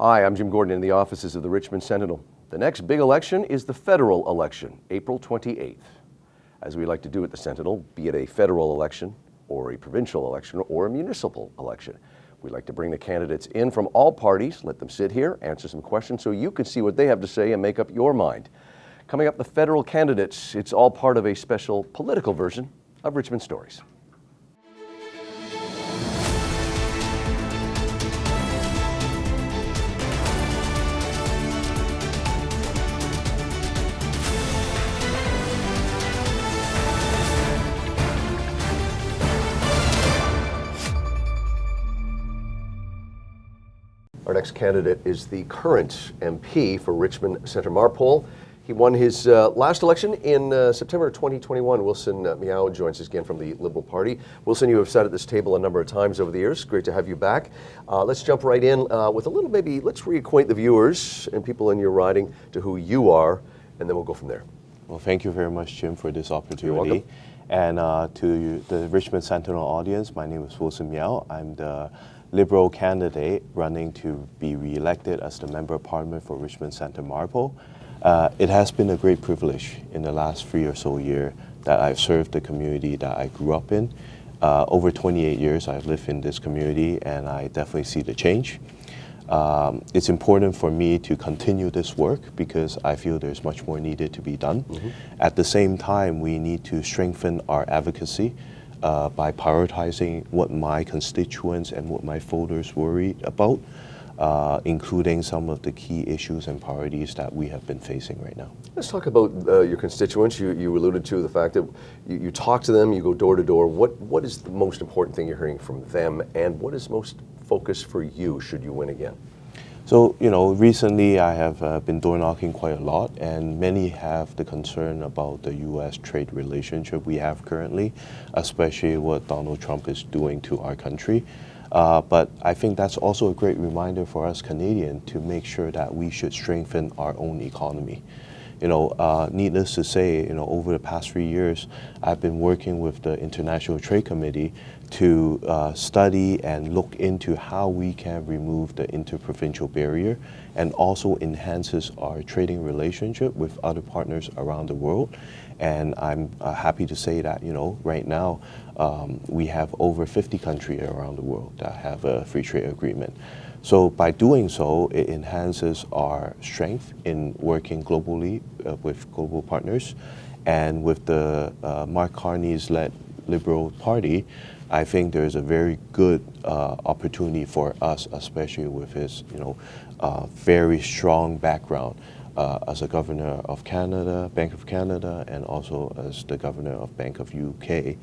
Hi, I'm Jim Gordon in the offices of the Richmond Sentinel. The next big election is the federal election, April 28th. As we like to do at the Sentinel, be it a federal election or a provincial election or a municipal election, we like to bring the candidates in from all parties, let them sit here, answer some questions so you can see what they have to say and make up your mind. Coming up, the federal candidates, it's all part of a special political version of Richmond Stories. Our next candidate is the current MP for Richmond Centre-Marpole. He won his last election in September 2021. Wilson Miao joins us again from the Liberal Party. Wilson, you have sat at this table a number of times over the years. Great to have you back. Let's jump right in with a little, let's reacquaint the viewers and people in your riding to who you are, and then we'll go from there. Well, thank you very much, Jim, for this opportunity. You're welcome. And to the Richmond Sentinel audience, my name is Wilson Miao. I'm the Liberal candidate running to be re-elected as the Member of Parliament for Richmond Centre-Marpole. It has been a great privilege in the last 3 or so years that I've served the community that I grew up in. Over 28 years I've lived in this community, and I definitely see the change. It's important for me to continue this work because I feel there's much more needed to be done. At the same time, we need to strengthen our advocacy by prioritizing what my constituents and what my voters worry about, including some of the key issues and priorities that we have been facing right now. Let's talk about your constituents. You alluded to the fact that you talk to them, you go door to door. What is the most important thing you're hearing from them, and what is most focus for you should you win again? So, recently I have been door knocking quite a lot, and many have the concern about the U.S. trade relationship we have currently, especially what Donald Trump is doing to our country. But I think that's also a great reminder for us Canadians to make sure that we should strengthen our own economy. Needless to say, over the past 3 years, I've been working with the International Trade Committee to study and look into how we can remove the interprovincial barrier and also enhances our trading relationship with other partners around the world. And I'm happy to say that, right now, we have over 50 countries around the world that have a free trade agreement. So by doing so, it enhances our strength in working globally with global partners. And with the Mark Carney's led Liberal Party, I think there's a very good opportunity for us, especially with his very strong background as a governor of Canada, Bank of Canada, and also as the governor of Bank of UK,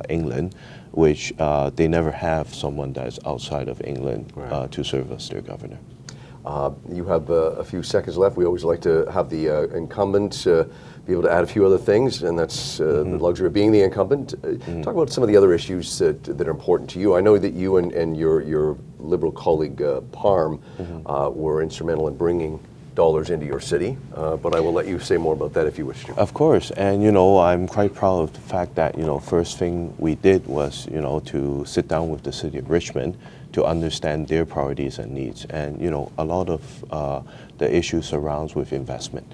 England, which they never have someone that is outside of England to serve as their governor. You have a few seconds left. We always like to have the incumbent be able to add a few other things, and that's the luxury of being the incumbent. Talk about some of the other issues that are important to you. I know that you and your Liberal colleague Parm were instrumental in bringing dollars into your city, but I will let you say more about that if you wish to. Of course, and I'm quite proud of the fact that first thing we did was to sit down with the city of Richmond to understand their priorities and needs, and a lot of the issues surrounds with investment.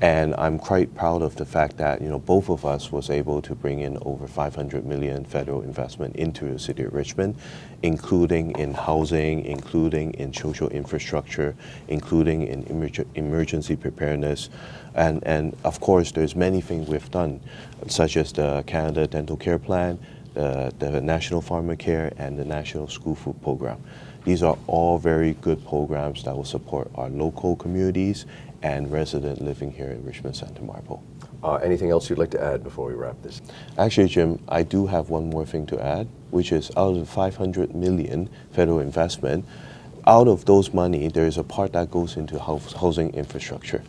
And I'm quite proud of the fact that both of us was able to bring in over 500 million federal investment into the city of Richmond, including in housing, including in social infrastructure, including in emergency preparedness, and of course there's many things we've done, such as the Canada Dental Care Plan, the National Farmer Care, and the National School Food Program. These are all very good programs that will support our local communities and residents living here in Richmond Centre-Marpole. Anything else you'd like to add before we wrap this? Actually, Jim, I do have one more thing to add, which is out of the 500 million federal investment, out of those money, there is a part that goes into housing infrastructure,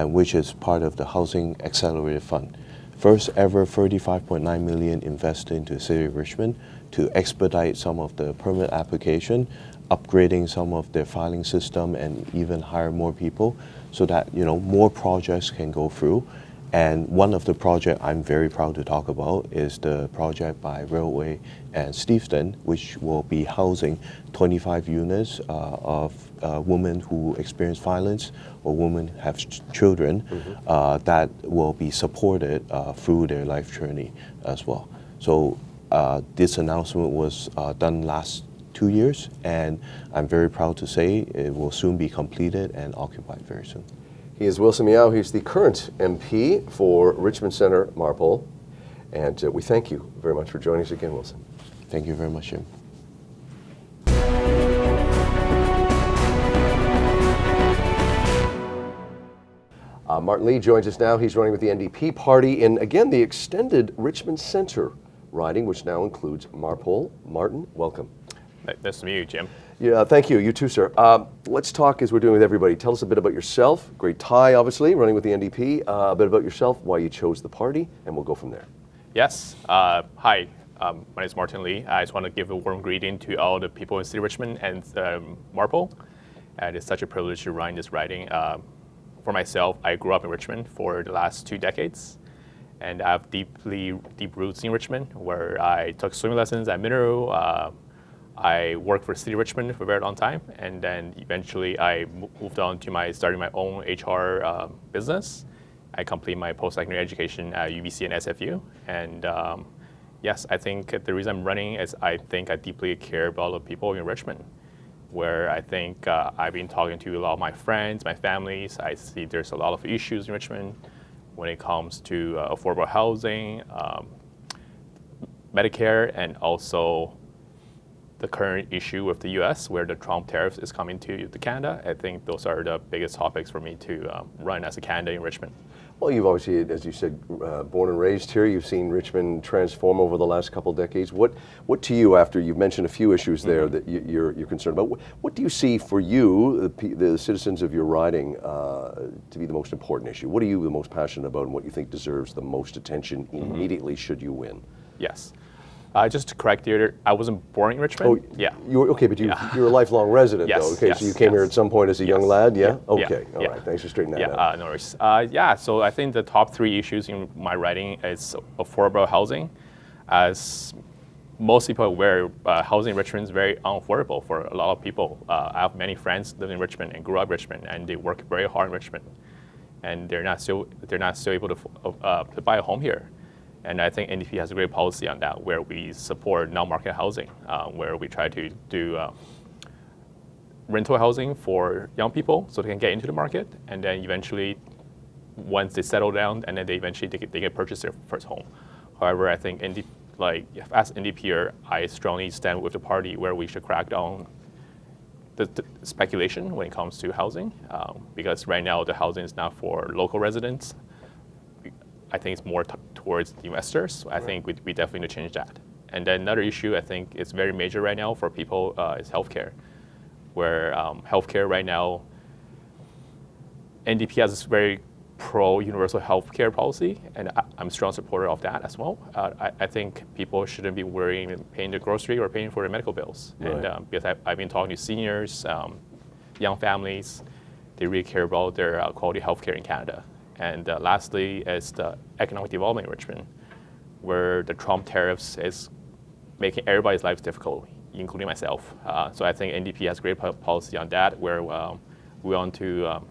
which is part of the Housing Accelerator Fund. First ever 35.9 million invested into the city of Richmond to expedite some of the permit application, upgrading some of their filing system, and even hire more people so that more projects can go through. And one of the projects I'm very proud to talk about is the project by Railway and East-Steveston, which will be housing 25 units of women who experience violence or women who have children that will be supported through their life journey as well. So this announcement was done last 2 years, and I'm very proud to say it will soon be completed and occupied very soon. He is Wilson Miao. He's the current MP for Richmond Centre-Marpole. And we thank you very much for joining us again, Wilson. Thank you very much, Jim. Martin Lee joins us now. He's running with the NDP party in, again, the extended Richmond Centre riding, which now includes Marpole. Martin, welcome. Nice to meet you, Jim. Yeah, thank you. You too, sir. Let's talk, as we're doing with everybody. Tell us a bit about yourself. Great tie, obviously, running with the NDP. A bit about yourself, why you chose the party, and we'll go from there. Yes. Hi. My name is Martin Lee. I just want to give a warm greeting to all the people in City of Richmond and Marpole. And it's such a privilege to run this riding. For myself, I grew up in Richmond for the last 2 decades. And I have deep roots in Richmond, where I took swimming lessons at Miao. I worked for City of Richmond for a very long time, and then eventually I moved on to starting my own HR business. I completed my post-secondary education at UBC and SFU, and yes, I think the reason I'm running is I think I deeply care about the people in Richmond, where I think I've been talking to a lot of my friends, my families. I see there's a lot of issues in Richmond when it comes to affordable housing, Medicare, and also the current issue with the U.S., where the Trump tariffs is coming to Canada. I think those are the biggest topics for me to run as a candidate in Richmond. Well, you've obviously, as you said, born and raised here. You've seen Richmond transform over the last couple of decades. What to you, after you've mentioned a few issues there that you're concerned about, what do you see for you, the citizens of your riding, to be the most important issue? What are you the most passionate about, and what you think deserves the most attention immediately should you win? Yes. Just to correct you, I wasn't born in Richmond. Oh, yeah. Okay, but you're a lifelong resident, Yes, though. Okay, yes, so you came here at some point as a young lad, yeah? Okay, all yeah. right. Thanks for straightening that out. No worries. So I think the top 3 issues in my writing is affordable housing. As most people are aware, housing in Richmond is very unaffordable for a lot of people. I have many friends living in Richmond and grew up in Richmond, and they work very hard in Richmond, and they're not still able to buy a home here. And I think NDP has a great policy on that, where we support non-market housing, where we try to do rental housing for young people so they can get into the market, and then eventually, once they settle down, and then they can purchase their first home. However, I think as NDPer, I strongly stand with the party where we should crack down the speculation when it comes to housing, because right now the housing is not for local residents. I think it's more towards the investors. I think we definitely need to change that. And then another issue I think is very major right now for people is healthcare, where healthcare right now, NDP has this very pro-universal healthcare policy, and I'm a strong supporter of that as well. I think people shouldn't be worrying and paying their grocery or paying for their medical bills. Right. And because I've been talking to seniors, young families, they really care about their quality healthcare in Canada. And lastly is the economic development in Richmond, where the Trump tariffs is making everybody's lives difficult, including myself. So I think NDP has great policy on that, where we want to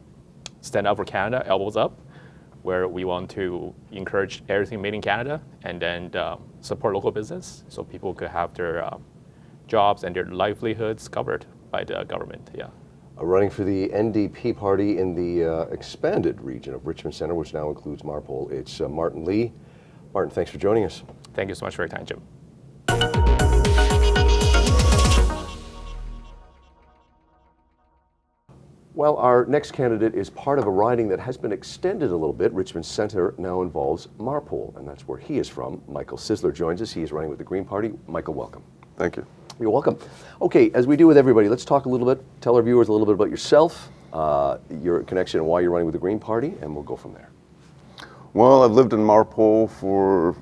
stand up for Canada, elbows up, where we want to encourage everything made in Canada, and then support local business so people could have their jobs and their livelihoods covered by the government. Yeah. Running for the NDP party in the expanded region of Richmond Centre, which now includes Marpole. It's Martin Lee. Martin, thanks for joining us. Thank you so much for your time, Jim. Well, our next candidate is part of a riding that has been extended a little bit. Richmond Centre now involves Marpole, and that's where he is from. Michael Sisler joins us. He is running with the Green Party. Michael, welcome. Thank you. You're welcome. Okay, as we do with everybody, let's talk a little bit, tell our viewers a little bit about yourself, your connection and why you're running with the Green Party, and we'll go from there. Well, I've lived in Marpole for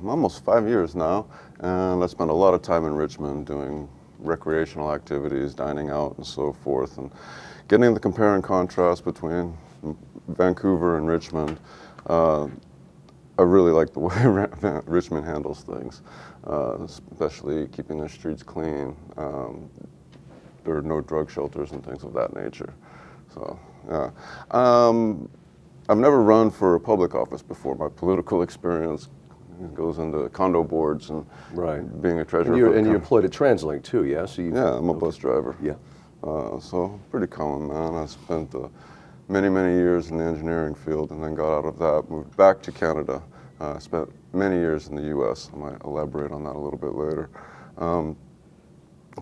almost 5 years now, and I spent a lot of time in Richmond doing recreational activities, dining out and so forth, and getting the compare and contrast between Vancouver and Richmond. I really like the way Richmond handles things, especially keeping their streets clean. There are no drug shelters and things of that nature. So, yeah. I've never run for a public office before. My political experience goes into condo boards and being a treasurer. And you're employed at TransLink too, yeah? So yeah, I'm a bus driver. Yeah. So pretty common, man. I spent many, many years in the engineering field and then got out of that, moved back to Canada. I spent many years in the US. I might elaborate on that a little bit later.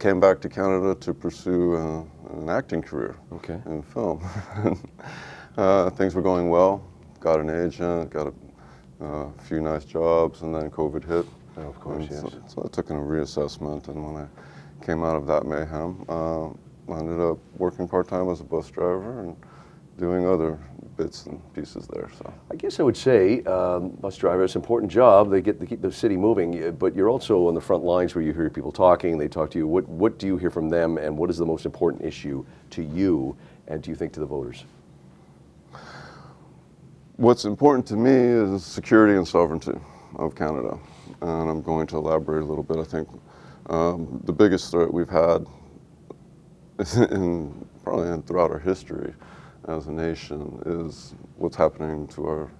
Came back to Canada to pursue an acting career in film. Things were going well. Got an agent, got a few nice jobs, and then COVID hit. Oh, of course, yes. So I took in a reassessment, and when I came out of that mayhem, I ended up working part-time as a bus driver and doing other bits and pieces there. So I guess I would say bus driver is an important job. They keep the city moving, but you're also on the front lines where you hear people talking. They talk to you. What do you hear from them, and what is the most important issue to you, and do you think to the voters? What's important to me is security and sovereignty of Canada, and I'm going to elaborate a little bit. I think the biggest threat we've had probably throughout our history as a nation is what's happening to our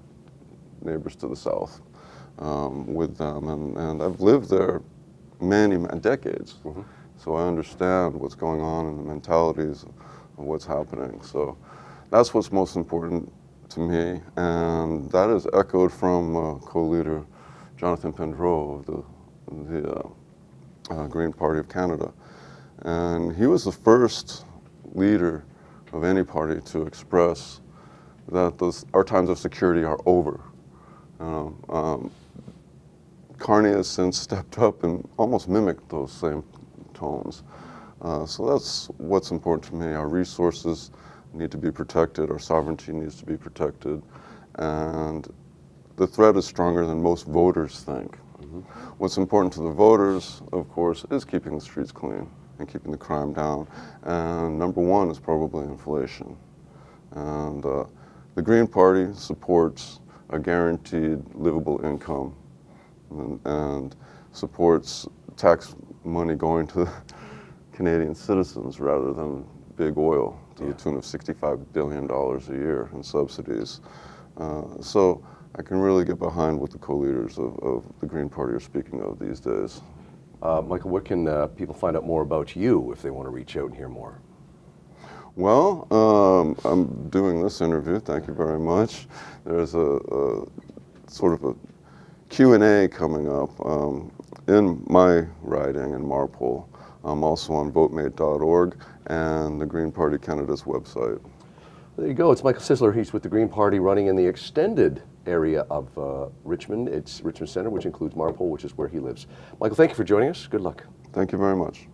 neighbors to the south with them. And I've lived there many decades, so I understand what's going on in the mentalities of what's happening. So that's what's most important to me, and that is echoed from co-leader Jonathan Pendreau of the Green Party of Canada. And he was the first leader of any party to express that our times of security are over. Carney has since stepped up and almost mimicked those same tones. So that's what's important to me. Our resources need to be protected, our sovereignty needs to be protected, and the threat is stronger than most voters think. What's important to the voters, of course, is keeping the streets clean and keeping the crime down. And number one is probably inflation. And the Green Party supports a guaranteed livable income and supports tax money going to Canadian citizens rather than big oil to the tune of $65 billion a year in subsidies. So I can really get behind what the co-leaders of the Green Party are speaking of these days. Michael, where can people find out more about you if they want to reach out and hear more? Well, I'm doing this interview, thank you very much. There's a sort of a Q&A coming up in my riding in Marpole. I'm also on votemate.org and the Green Party Canada's website. There you go. It's Michael Sisler. He's with the Green Party running in the extended area of Richmond. It's Richmond Centre, which includes Marpole, which is where he lives. Michael, thank you for joining us. Good luck. Thank you very much.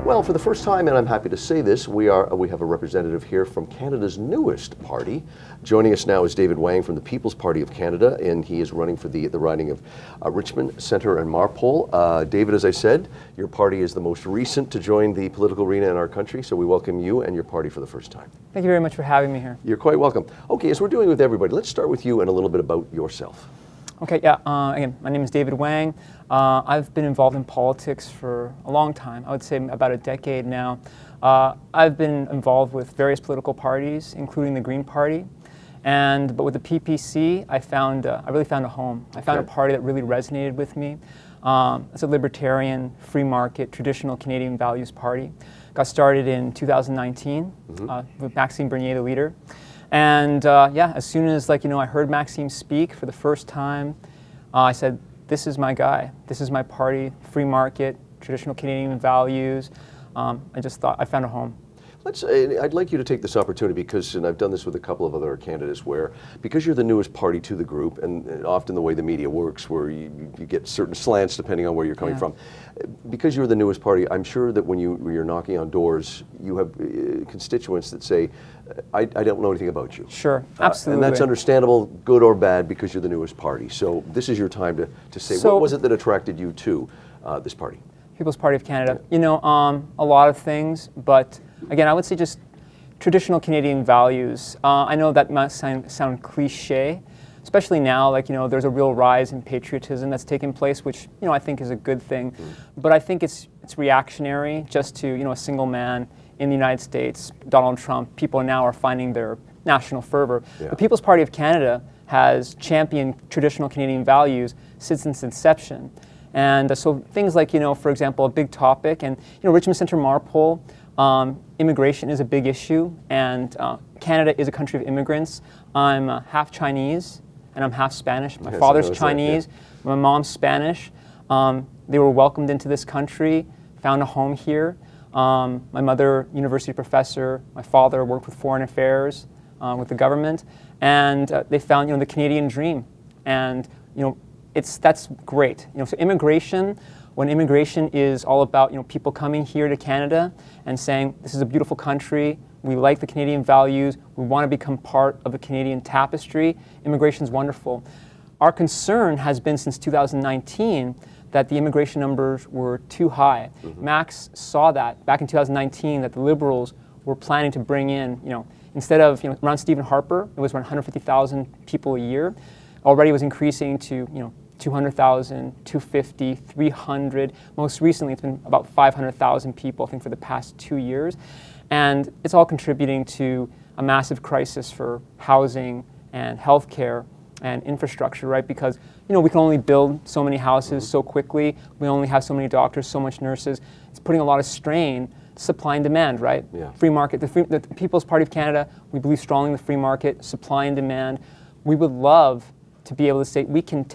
Well, for the first time, and I'm happy to say this, we have a representative here from Canada's newest party. Joining us now is David Wang from the People's Party of Canada, and he is running for the riding of Richmond, Centre and Marpole. David, as I said, your party is the most recent to join the political arena in our country, so we welcome you and your party for the first time. Thank you very much for having me here. You're quite welcome. Okay, as we're doing with everybody, let's start with you and a little bit about yourself. Okay, yeah, again, my name is David Wang. I've been involved in politics for a long time, I would say about a decade now. I've been involved with various political parties, including the Green Party. But with the PPC, I really found a home. I found a party that really resonated with me. It's a libertarian, free market, traditional Canadian values party. Got started in 2019 with Maxime Bernier, the leader. And as soon as I heard Maxime speak for the first time, I said, this is my guy. This is my party, free market, traditional Canadian values. I just thought I found a home. I'd like you to take this opportunity and I've done this with a couple of other candidates because you're the newest party to the group, and often the way the media works where you get certain slants depending on where you're coming from. Because you're the newest party, I'm sure that when you're knocking on doors, you have constituents that say, I don't know anything about you. Sure, absolutely. And that's understandable, good or bad, because you're the newest party. So this is your time to say, what was it that attracted you to this party? People's Party of Canada. A lot of things, but again, I would say just traditional Canadian values. I know that might sound cliche, especially now, like, there's a real rise in patriotism that's taken place, which, I think is a good thing. But I think it's reactionary just to, a single man in the United States, Donald Trump. People now are finding their national fervor. Yeah. The People's Party of Canada has championed traditional Canadian values since its inception. And so things like, for example, a big topic, and, Richmond Centre-Marpole, immigration is a big issue, and Canada is a country of immigrants. I'm half Chinese, and I'm half Spanish. My Yes, father's I noticed Chinese, my mom's Spanish. They were welcomed into this country, found a home here. My mother, university professor. My father worked with foreign affairs with the government, and they found, the Canadian dream, and that's great. So immigration, when immigration is all about people coming here to Canada and saying this is a beautiful country, we like the Canadian values, we want to become part of the Canadian tapestry, immigration is wonderful. Our concern has been since 2019 that the immigration numbers were too high. Max saw that back in 2019 that the Liberals were planning to bring in, instead of around Stephen Harper, it was around 150,000 people a year. Already was increasing to 200,000, 250, 300. Most recently, it's been about 500,000 people, I think, for the past 2 years. And it's all contributing to a massive crisis for housing and healthcare and infrastructure, right? Because, we can only build so many houses so quickly. We only have so many doctors, so much nurses. It's putting a lot of strain, supply and demand, right? Yeah. Free market. The People's Party of Canada, we believe strongly in the free market, supply and demand. We would love to be able to say we can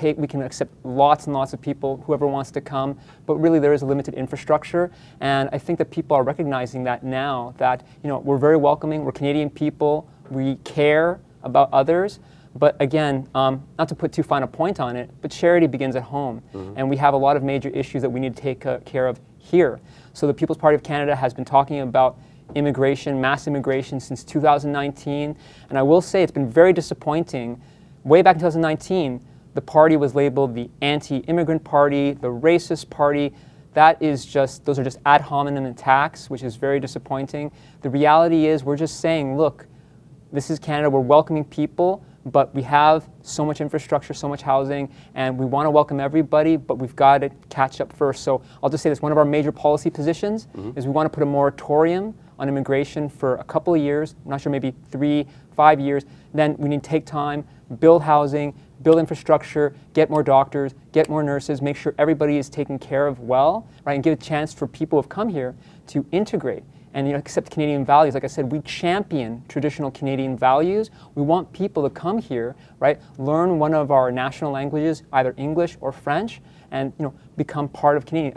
accept lots and lots of people, whoever wants to come, but really there is a limited infrastructure, and I think that people are recognizing that now, that we're very welcoming, we're Canadian people, we care about others, but again, not to put too fine a point on it, but charity begins at home, and we have a lot of major issues that we need to take care of here. So the People's Party of Canada has been talking about immigration, mass immigration since 2019, and I will say it's been very disappointing. Way back in 2019, the party was labeled the anti-immigrant party, the racist party. Those are just ad hominem attacks, which is very disappointing. The reality is we're just saying, look, this is Canada, we're welcoming people, but we have so much infrastructure, so much housing, and we want to welcome everybody, but we've got to catch up first. So I'll just say this, one of our major policy positions is we want to put a moratorium on immigration for a couple of years, I'm not sure, maybe 3-5 years. Then we need to take time, build housing, build infrastructure, get more doctors, get more nurses, make sure everybody is taken care of well, right, and give a chance for people who have come here to integrate and accept Canadian values. Like I said, we champion traditional Canadian values. We want people to come here, right, learn one of our national languages, either English or French, and become part of Canadian,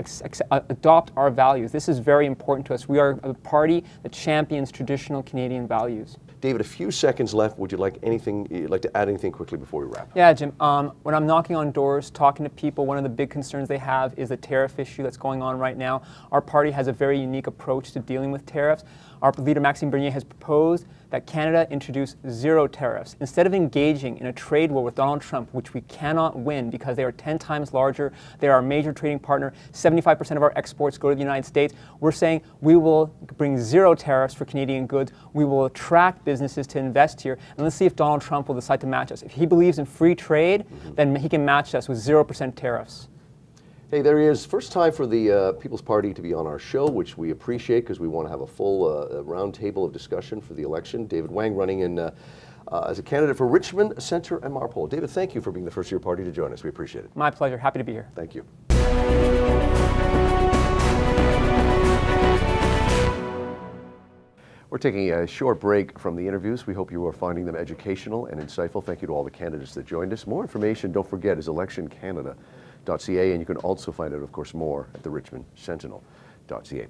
adopt our values. This is very important to us. We are a party that champions traditional Canadian values. David, a few seconds left. Would you like to add anything quickly before we wrap? Yeah, Jim. When I'm knocking on doors, talking to people, one of the big concerns they have is the tariff issue that's going on right now. Our party has a very unique approach to dealing with tariffs. Our leader, Maxime Bernier, has proposed that Canada introduce zero tariffs. Instead of engaging in a trade war with Donald Trump, which we cannot win because they are 10 times larger, they are our major trading partner, 75% of our exports go to the United States, we're saying we will bring zero tariffs for Canadian goods, we will attract businesses to invest here, and let's see if Donald Trump will decide to match us. If he believes in free trade, then he can match us with 0% tariffs. Hey, there he is. First time for the People's Party to be on our show, which we appreciate because we want to have a full roundtable of discussion for the election. David Wang running in as a candidate for Richmond, Centre-Marpole. David, thank you for being the first of your party to join us. We appreciate it. My pleasure. Happy to be here. Thank you. We're taking a short break from the interviews. We hope you are finding them educational and insightful. Thank you to all the candidates that joined us. More information, don't forget, is electioncanada.ca, and you can also find out, of course, more at the Richmond Sentinel.ca.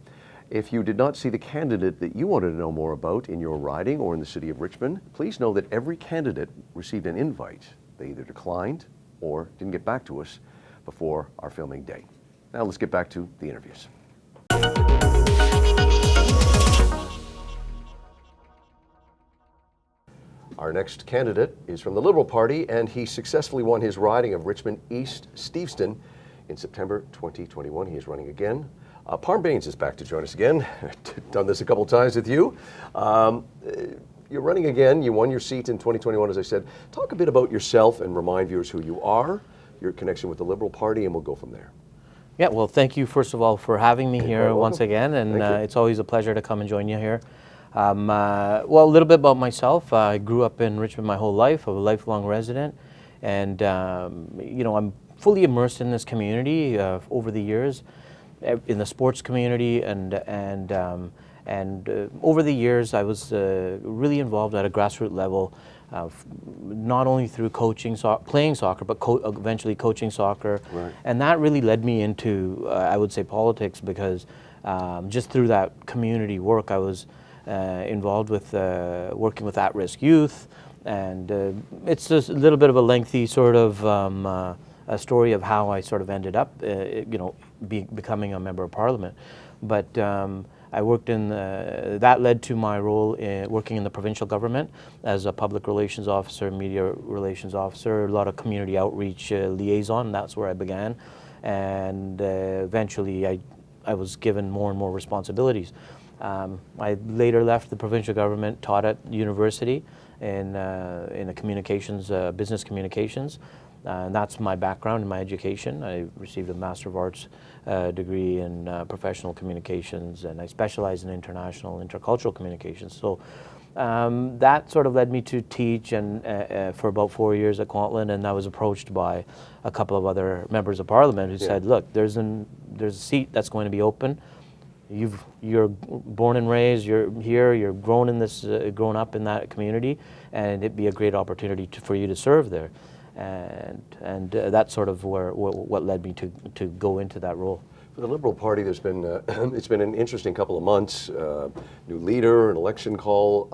If you did not see the candidate that you wanted to know more about in your riding or in the city of Richmond, please know that every candidate received an invite. They either declined or didn't get back to us before our filming day. Now let's get back to the interviews. Our next candidate is from the Liberal Party, and he successfully won his riding of Richmond East-Steveston in September 2021. He is running again. Parm Bains is back to join us again. Done this a couple times with you. You're running again. You won your seat in 2021, as I said. Talk a bit about yourself and remind viewers who you are, your connection with the Liberal Party, and we'll go from there. Yeah, well, thank you, first of all, for having me here welcome. once again, and Thank you. it's always a pleasure to come and join you here. Well, a little bit about myself. I grew up in Richmond my whole life. I'm a lifelong resident, and I'm fully immersed in this community over the years, in the sports community, and over the years I was really involved at a grassroots level, not only through coaching, playing soccer, but eventually coaching soccer. Right. And that really led me into, I would say, politics, because just through that community work, I was involved with working with at-risk youth. And it's just a little bit of a lengthy sort of a story of how I sort of ended up, becoming a member of parliament. But I worked in, that led to my role in working in the provincial government as a public relations officer, media relations officer, a lot of community outreach liaison. That's where I began. And eventually I was given more and more responsibilities. I later left the provincial government, taught at university in the communications, business communications. And that's my background and my education. I received a Master of Arts degree in professional communications, and I specialize in international, intercultural communications. So that sort of led me to teach and for about 4 years at Kwantlen, and I was approached by a couple of other members of parliament who said, look, there's a seat that's going to be open. You're born and raised, you're here, you're grown grown up in that community, and it'd be a great opportunity for you to serve there. And that's sort of what led me to go into that role. For the Liberal Party, there's been it's been an interesting couple of months. New leader, an election call,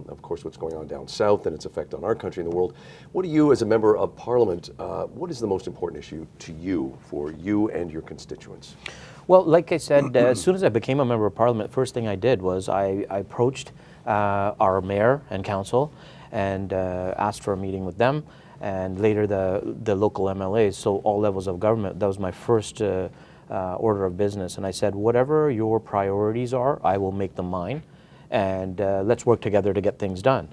of course, what's going on down south and its effect on our country and the world. What do you, as a member of Parliament, what is the most important issue to you, for you and your constituents? Well, like I said, as soon as I became a member of Parliament, first thing I did was I approached our mayor and council and asked for a meeting with them, and later the local MLAs, so all levels of government. That was my first order of business. And I said, whatever your priorities are, I will make them mine, and let's work together to get things done.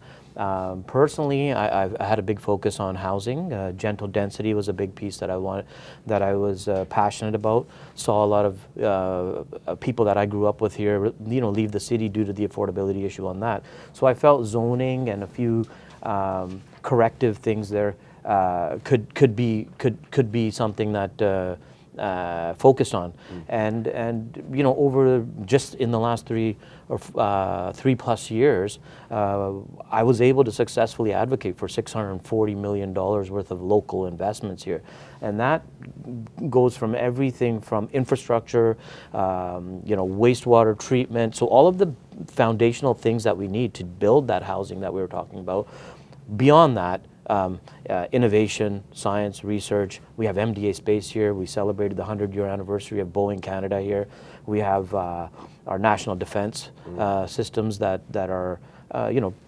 Personally, I had a big focus on housing. Gentle density was a big piece that I was passionate about. Saw a lot of people that I grew up with here, leave the city due to the affordability issue on that. So I felt zoning and a few corrective things there could be something that focused on, and over just in the last 3+ years, I was able to successfully advocate for $640 million worth of local investments here, and that goes from everything from infrastructure, wastewater treatment, so all of the foundational things that we need to build that housing that we were talking about. Beyond that, innovation, science, research. We have MDA Space here. We celebrated the 100-year anniversary of Boeing Canada here. We have our national defense systems that are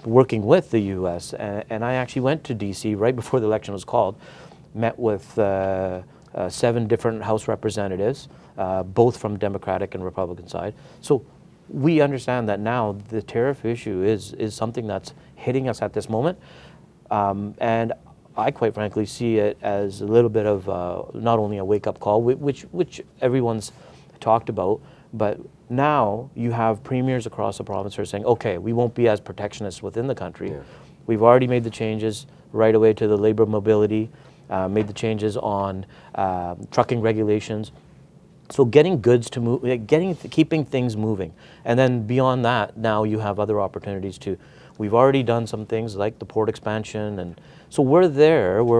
working with the U.S. And I actually went to D.C. right before the election was called, met with 7 different House representatives, both from Democratic and Republican side. So we understand that now the tariff issue is something that's hitting us at this moment. And I quite frankly see it as a little bit of not only a wake-up call, which everyone's talked about, but now you have premiers across the province who are saying, okay, we won't be as protectionist within the country. Yeah. We've already made the changes right away to the labor mobility, made the changes on trucking regulations. So getting goods to move, keeping things moving. And then beyond that, now you have other opportunities too. We've already done some things like the port expansion, and so we're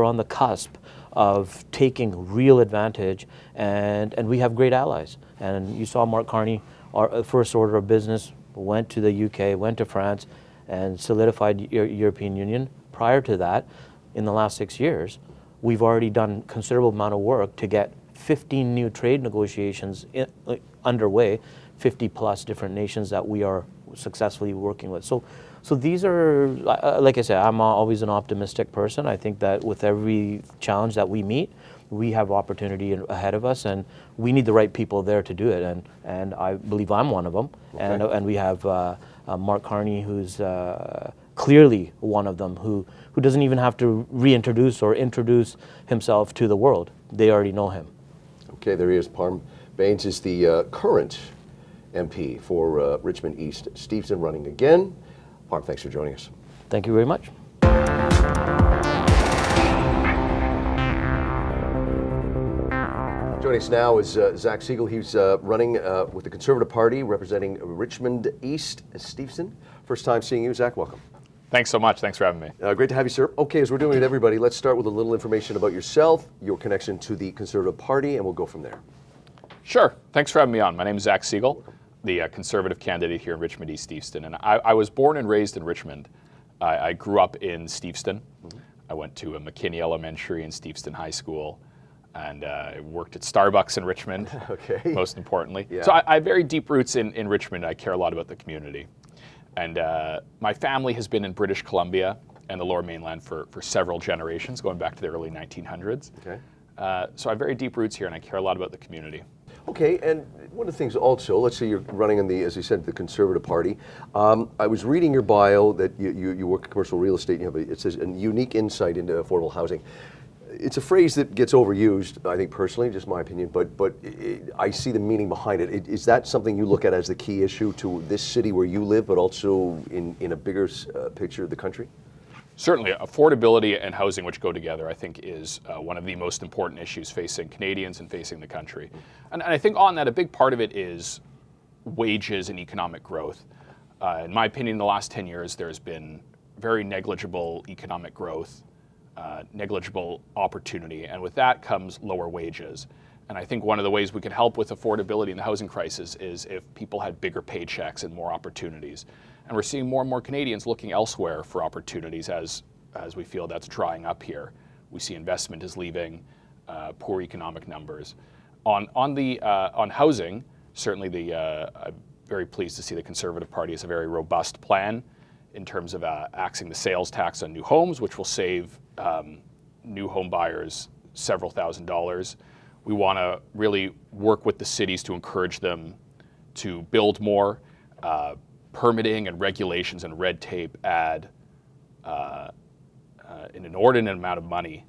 on the cusp of taking real advantage, and we have great allies. And you saw Mark Carney, our first order of business, went to the UK, went to France, and solidified European Union. Prior to that, in the last 6 years, we've already done considerable amount of work to get 15 new trade negotiations underway, 50+ different nations that we are successfully working with. So these are, like I said, I'm always an optimistic person. I think that with every challenge that we meet, we have opportunity ahead of us, and we need the right people there to do it. And I believe I'm one of them. Okay. And we have Mark Carney, who's clearly one of them, who doesn't even have to reintroduce or introduce himself to the world. They already know him. Okay, there he is. Parm Bains is the current MP for Richmond East-Steveston, running again. Parm, thanks for joining us. Thank you very much. Joining us now is Zach Segal. He's running with the Conservative Party, representing Richmond East-Steveston. First time seeing you, Zach. Welcome. Thanks so much. Thanks for having me. Great to have you, sir. Okay, as we're doing with everybody, let's start with a little information about yourself, your connection to the Conservative Party, and we'll go from there. Sure. Thanks for having me on. My name is Zach Segal, the Conservative candidate here in Richmond East-Steveston. And I was born and raised in Richmond. I grew up in Steveston. I went to a McKinney Elementary and Steveston High School, and I worked at Starbucks in Richmond, Okay. most importantly. Yeah. So I have very deep roots in Richmond. I care a lot about the community. And my family has been in British Columbia and the Lower Mainland for several generations, going back to the early 1900s. Okay. So I have very deep roots here, and I care a lot about the community. Okay, and one of the things also, let's say you're running in the, as you said, the Conservative Party. I was reading your bio that you work in commercial real estate. And it says a unique insight into affordable housing. It's a phrase that gets overused, I think personally, just my opinion, but I see the meaning behind it. Is that something you look at as the key issue to this city where you live, but also in a bigger picture of the country? Certainly, affordability and housing, which go together, I think is one of the most important issues facing Canadians and facing the country. And I think on that, a big part of it is wages and economic growth. In my opinion, in the last 10 years, there's been very negligible economic growth, negligible opportunity, and with that comes lower wages. And I think one of the ways we can help with affordability in the housing crisis is if people had bigger paychecks and more opportunities. And we're seeing more and more Canadians looking elsewhere for opportunities as we feel that's drying up here. We see investment is leaving, poor economic numbers. On housing, certainly I'm very pleased to see the Conservative Party has a very robust plan in terms of axing the sales tax on new homes, which will save new home buyers several $1,000s. We want to really work with the cities to encourage them to build more. Permitting and regulations and red tape add an inordinate amount of money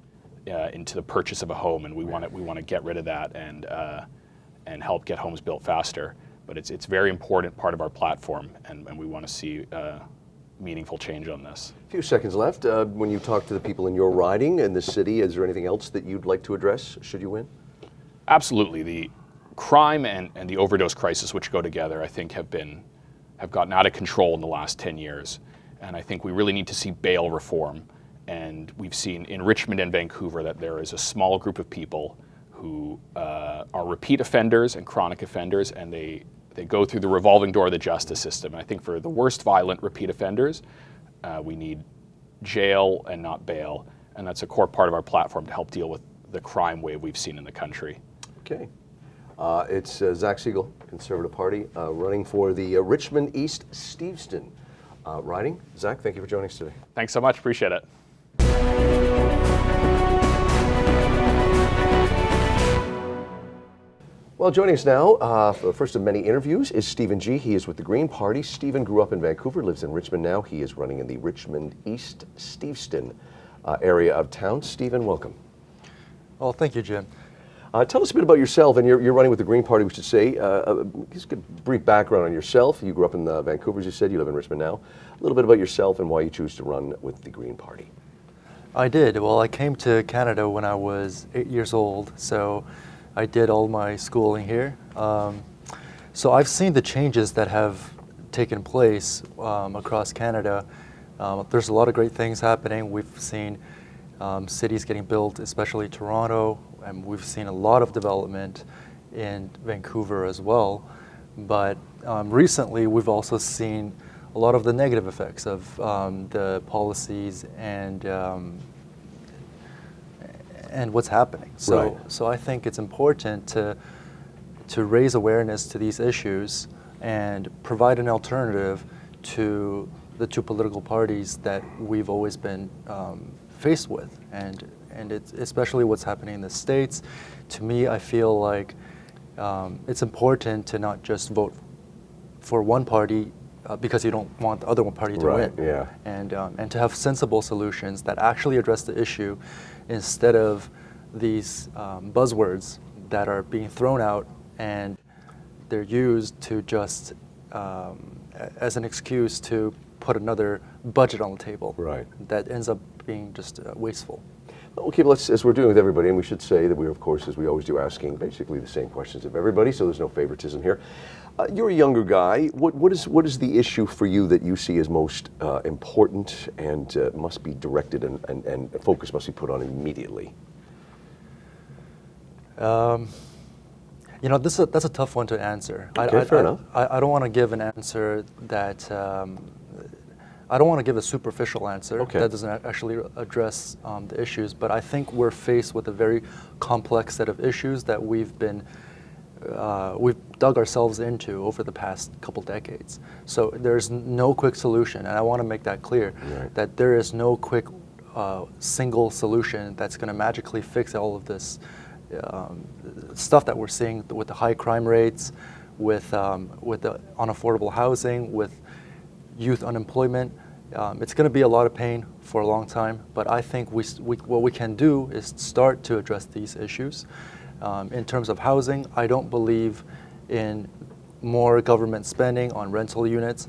into the purchase of a home, and we want to get rid of that and help get homes built faster. But it's a very important part of our platform, and we want to see meaningful change on this. A few seconds left. When you talk to the people in your riding in the city, is there anything else that you'd like to address should you win? Absolutely. The crime and the overdose crisis, which go together, I think have gotten out of control in the last 10 years. And I think we really need to see bail reform. And we've seen in Richmond and Vancouver that there is a small group of people who are repeat offenders and chronic offenders, and they go through the revolving door of the justice system. And I think for the worst violent repeat offenders, we need jail and not bail. And that's a core part of our platform to help deal with the crime wave we've seen in the country. Okay. It's Zach Segal, Conservative Party, running for the Richmond East-Steveston riding. Zach, thank you for joining us today. Thanks so much. Appreciate it. Well, joining us now for the first of many interviews is Stephen G. He is with the Green Party. Stephen grew up in Vancouver, lives in Richmond now. He is running in the Richmond East-Steveston area of town. Stephen, welcome. Well, thank you, Jim. Tell us a bit about yourself, and you're running with the Green Party, we should say. Just a brief background on yourself. You grew up in Vancouver, as you said. You live in Richmond now. A little bit about yourself and why you choose to run with the Green Party. I did. Well, I came to Canada when I was 8 years old, so I did all my schooling here. So I've seen the changes that have taken place across Canada. There's a lot of great things happening. We've seen cities getting built, especially Toronto, and we've seen a lot of development in Vancouver as well. But recently, we've also seen a lot of the negative effects of the policies and what's happening. So, Right. so I think it's important to raise awareness to these issues and provide an alternative to the two political parties that we've always been faced with. And and it's especially what's happening in the States. To me, I feel like it's important to not just vote for one party because you don't want the other one party to Right, win. yeah. And to have sensible solutions that actually address the issue instead of these buzzwords that are being thrown out and they're used to just as an excuse to put another budget on the table. Right. That ends up being just wasteful. Okay, but let's, as we're doing with everybody, and we should say that we're, of course, as we always do, asking basically the same questions of everybody, so there's no favoritism here. You're a younger guy. What is the issue for you that you see as most important and must be directed and focus must be put on immediately? You know, that's a tough one to answer. Okay, fair enough. I don't want to give an answer that I don't want to give a superficial answer that doesn't actually address the issues. But I think we're faced with a very complex set of issues that we've dug ourselves into over the past couple decades. So there's no quick solution, and I want to make that clear. Right. That there is no quick single solution that's going to magically fix all of this. Stuff that we're seeing with the high crime rates, with the unaffordable housing, with youth unemployment. It's going to be a lot of pain for a long time, but I think what we can do is start to address these issues. In terms of housing, I don't believe in more government spending on rental units.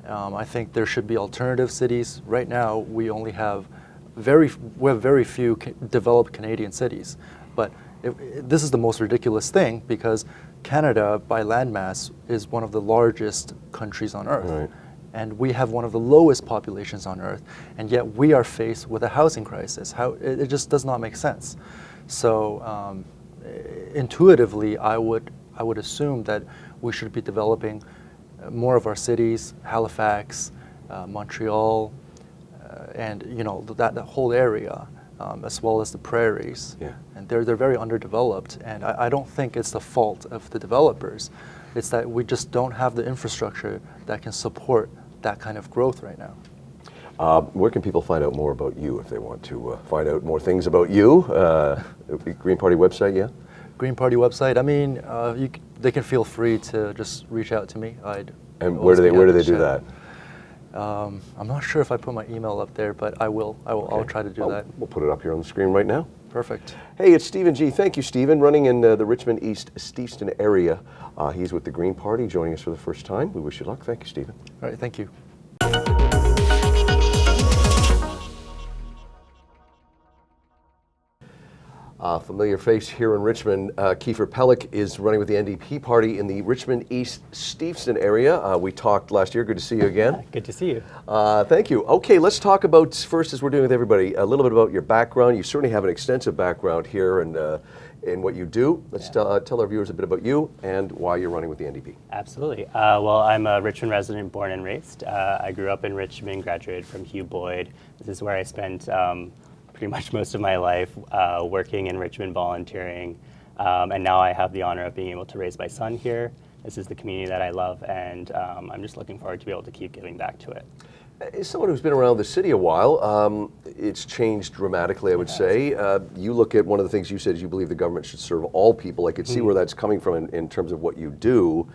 I think there should be alternative cities. Right now, we have very few developed Canadian cities, but this is the most ridiculous thing because Canada, by landmass, is one of the largest countries on Earth. Right. And we have one of the lowest populations on Earth, and yet we are faced with a housing crisis. It just does not make sense. So intuitively, I would assume that we should be developing more of our cities, Halifax, Montreal, and that whole area. As well as the prairies. Yeah. And they're very underdeveloped, and I don't think it's the fault of the developers. It's that we just don't have the infrastructure that can support that kind of growth right now. Where can people find out more about you if they want to find out more things about you? Green Party website, yeah? Green Party website, I mean, they can feel free to just reach out to me. And where do they do that? I'm not sure if I put my email up there, but I will. I'll try to do that. We'll put it up here on the screen right now. Perfect. Hey, it's Stephen G. Thank you, Stephen, running in the Richmond East-Steveston area. He's with the Green Party, joining us for the first time. We wish you luck. Thank you, Stephen. All right, thank you. Familiar face here in Richmond. Keefer Pelech is running with the NDP party in the Richmond East-Steveston area. We talked last year. Good to see you again. Good to see you. Thank you. Okay, let's talk about, first, as we're doing with everybody, a little bit about your background. You certainly have an extensive background here and in what you do. Let's tell our viewers a bit about you and why you're running with the NDP. Absolutely. Well, I'm a Richmond resident, born and raised. I grew up in Richmond, graduated from Hugh Boyd. This is where I spent pretty much most of my life working in Richmond, volunteering, and now I have the honor of being able to raise my son here. This is the community that I love, and I'm just looking forward to be able to keep giving back to it. As someone who's been around the city a while, it's changed dramatically, I would say. You look at one of the things you said is you believe the government should serve all people. I could see where that's coming from in terms of what you do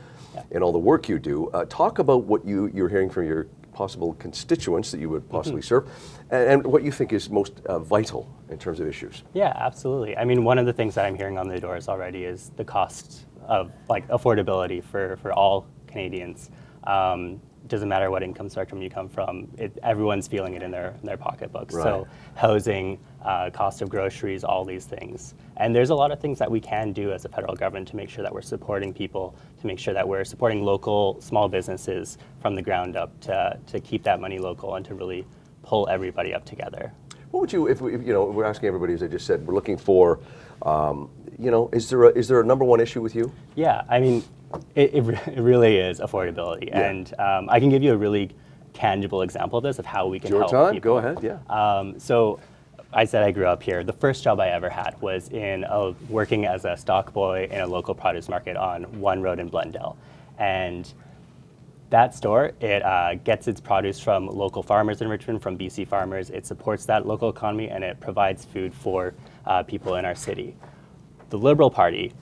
and all the work you do. Talk about what you're hearing from your possible constituents that you would possibly serve, and what you think is most vital in terms of issues. Yeah, absolutely. I mean, one of the things that I'm hearing on the doors already is the cost of affordability for all Canadians. Doesn't matter what income spectrum you come from, everyone's feeling it in their pocketbooks. Right. So housing, cost of groceries, all these things. And there's a lot of things that we can do as a federal government to make sure that we're supporting people, to make sure that we're supporting local small businesses from the ground up to keep that money local and to really pull everybody up together. What would you, if we're asking everybody, as I just said, we're looking for, is there a number one issue with you? Yeah, I mean, it really is affordability. Yeah. And I can give you a really tangible example of this, of how we can Your help time, people. go ahead, yeah. So I said I grew up here. The first job I ever had was working as a stock boy in a local produce market on one road in Blundell. And That store, it gets its produce from local farmers in Richmond, from BC farmers. It supports that local economy, and it provides food for people in our city. The Liberal Party,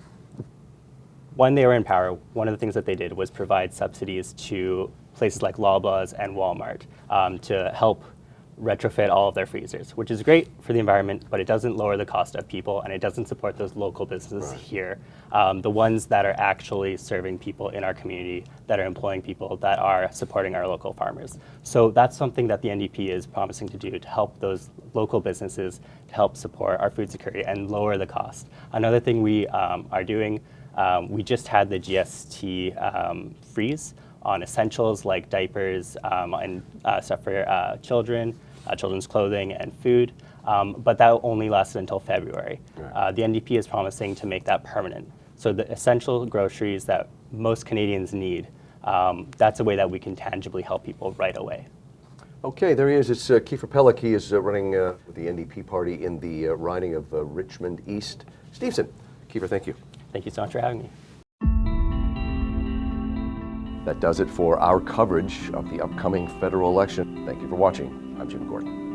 when they were in power, one of the things that they did was provide subsidies to places like Loblaws and Walmart to help retrofit all of their freezers, which is great for the environment, but it doesn't lower the cost of people, and it doesn't support those local businesses here, the ones that are actually serving people in our community, that are employing people, that are supporting our local farmers. So that's something that the NDP is promising to do to help those local businesses, to help support our food security and lower the cost. Another thing we are doing, we just had the GST freeze on essentials like diapers and stuff for children, children's clothing and food, but that only lasted until February. The NDP is promising to make that permanent. So the essential groceries that most Canadians need, that's a way that we can tangibly help people right away. Okay, there he is. It's Keefer Pelech. He is running the NDP party in the riding of Richmond East-Steveston. Keefer, thank you. Thank you so much for having me. That does it for our coverage of the upcoming federal election. Thank you for watching. I'm Jim Gordon.